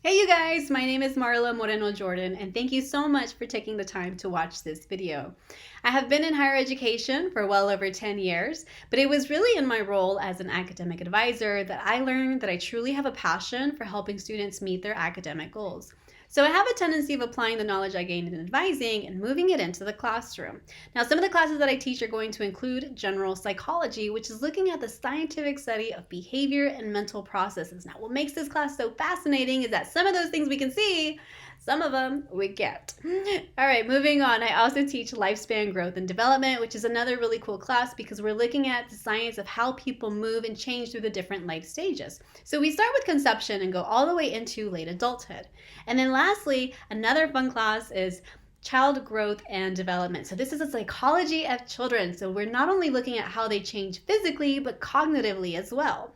Hey you guys, my name is Marla Moreno-Jordan and thank you so much for taking the time to watch this video. I have been in higher education for well over 10 years, but it was really in my role as an academic advisor that I learned that I truly have a passion for helping students meet their academic goals. So I have a tendency of applying the knowledge I gained in advising and moving it into the classroom. Now, some of the classes that I teach are going to include general psychology, which is looking at the scientific study of behavior and mental processes. Now, what makes this class so fascinating is that some of those things we can see, some of them we can't. All right, moving on. I also teach lifespan growth and development, which is another really cool class because we're looking at the science of how people move and change through the different life stages. So we start with conception and go all the way into late adulthood. And then lastly, another fun class is child growth and development. So this is a psychology of children. So we're not only looking at how they change physically, but cognitively as well.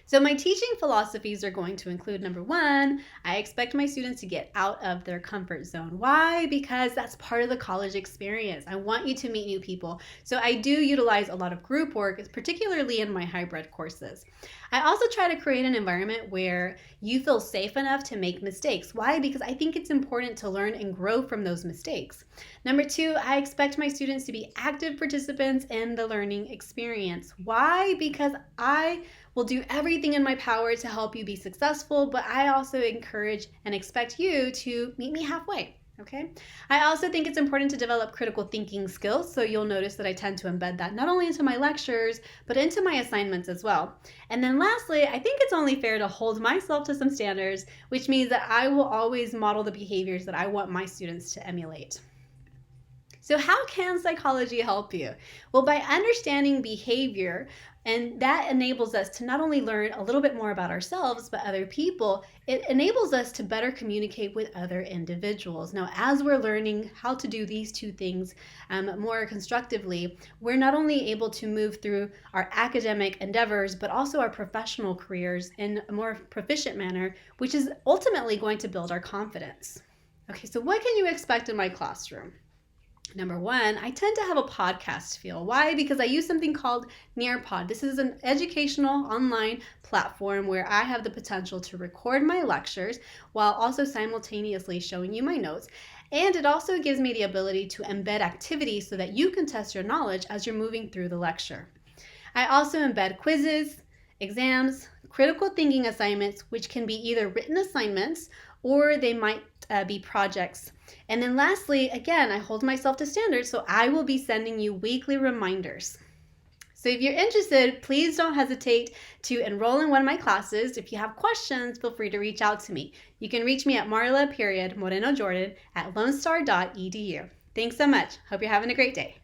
So my teaching philosophies are going to include, number one, I expect my students to get out of their comfort zone. Why? Because that's part of the college experience. I want you to meet new people. So I do utilize a lot of group work, particularly in my hybrid courses. I also try to create an environment where you feel safe enough to make mistakes. Why? Because I think it's important to learn and grow from those mistakes. Number two, I expect my students to be active participants in the learning experience. Why? Because I will do everything in my power to help you be successful, but I also encourage and expect you to meet me halfway. Okay. I also think it's important to develop critical thinking skills. So you'll notice that I tend to embed that not only into my lectures, but into my assignments as well. And then lastly, I think it's only fair to hold myself to some standards, which means that I will always model the behaviors that I want my students to emulate. So how can psychology help you? Well, by understanding behavior, and that enables us to not only learn a little bit more about ourselves, but other people, it enables us to better communicate with other individuals. Now, as we're learning how to do these two things more constructively, we're not only able to move through our academic endeavors, but also our professional careers in a more proficient manner, which is ultimately going to build our confidence. Okay, so what can you expect in my classroom? Number one, I tend to have a podcast feel. Why? Because I use something called Nearpod. This is an educational online platform where I have the potential to record my lectures while also simultaneously showing you my notes. And it also gives me the ability to embed activities so that you can test your knowledge as you're moving through the lecture. I also embed quizzes, exams, critical thinking assignments, which can be either written assignments or they might be projects. And then lastly, again, I hold myself to standards, so I will be sending you weekly reminders. So if you're interested, please don't hesitate to enroll in one of my classes. If you have questions, feel free to reach out to me. You can reach me at Marla Moreno-Jordan at lonestar.edu. Thanks so much. Hope you're having a great day.